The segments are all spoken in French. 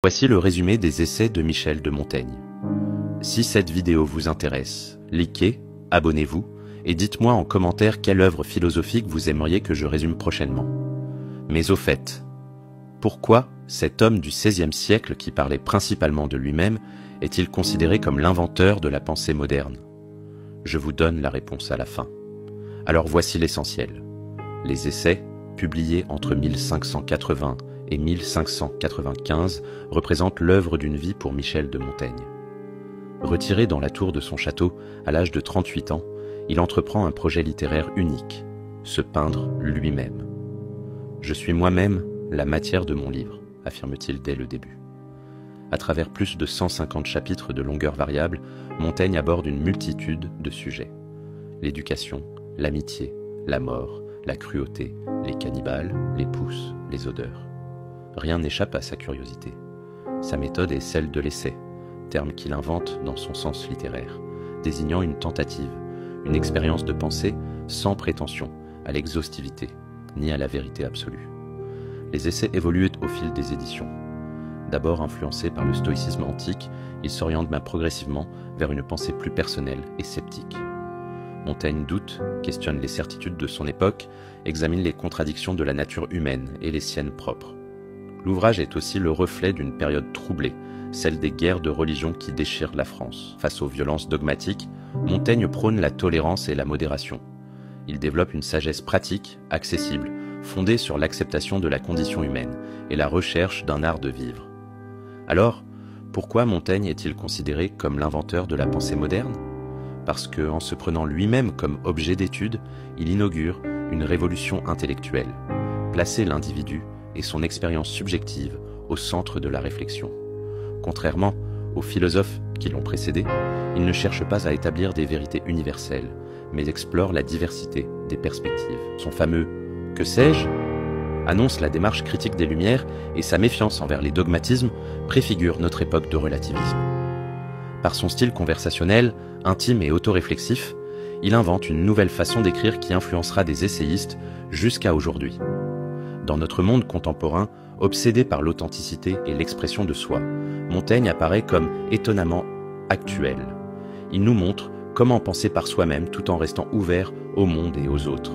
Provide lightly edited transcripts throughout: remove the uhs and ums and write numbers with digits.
Voici le résumé des essais de Michel de Montaigne. Si cette vidéo vous intéresse, likez, abonnez-vous et dites-moi en commentaire quelle œuvre philosophique vous aimeriez que je résume prochainement. Mais au fait, pourquoi cet homme du XVIe siècle qui parlait principalement de lui-même est-il considéré comme l'inventeur de la pensée moderne? Je vous donne la réponse à la fin. Alors voici l'essentiel. Les essais, publiés entre 1580 et 1595, représentent l'œuvre d'une vie pour Michel de Montaigne. Retiré dans la tour de son château à l'âge de 38 ans, il entreprend un projet littéraire unique, se peindre lui-même. « Je suis moi-même la matière de mon livre », affirme-t-il dès le début. À travers plus de 150 chapitres de longueur variable, Montaigne aborde une multitude de sujets. L'éducation, l'amitié, la mort, la cruauté, les cannibales, les pousses, les odeurs. Rien n'échappe à sa curiosité. Sa méthode est celle de l'essai, terme qu'il invente dans son sens littéraire, désignant une tentative, une expérience de pensée sans prétention à l'exhaustivité, ni à la vérité absolue. Les essais évoluent au fil des éditions. D'abord influencés par le stoïcisme antique, ils s'orientent progressivement vers une pensée plus personnelle et sceptique. Montaigne doute, questionne les certitudes de son époque, examine les contradictions de la nature humaine et les siennes propres. L'ouvrage est aussi le reflet d'une période troublée, celle des guerres de religion qui déchirent la France. Face aux violences dogmatiques, Montaigne prône la tolérance et la modération. Il développe une sagesse pratique, accessible, fondée sur l'acceptation de la condition humaine et la recherche d'un art de vivre. Alors, pourquoi Montaigne est-il considéré comme l'inventeur de la pensée moderne? Parce qu'en se prenant lui-même comme objet d'étude, il inaugure une révolution intellectuelle, placer l'individu et son expérience subjective au centre de la réflexion. Contrairement aux philosophes qui l'ont précédé, il ne cherche pas à établir des vérités universelles, mais explore la diversité des perspectives. Son fameux « que sais-je » annonce la démarche critique des Lumières et sa méfiance envers les dogmatismes préfigure notre époque de relativisme. Par son style conversationnel, intime et autoréflexif, il invente une nouvelle façon d'écrire qui influencera des essayistes jusqu'à aujourd'hui. Dans notre monde contemporain, obsédé par l'authenticité et l'expression de soi, Montaigne apparaît comme étonnamment actuel. Il nous montre comment penser par soi-même tout en restant ouvert au monde et aux autres.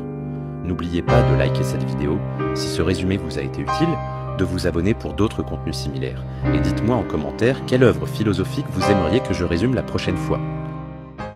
N'oubliez pas de liker cette vidéo si ce résumé vous a été utile, de vous abonner pour d'autres contenus similaires. Et dites-moi en commentaire quelle œuvre philosophique vous aimeriez que je résume la prochaine fois.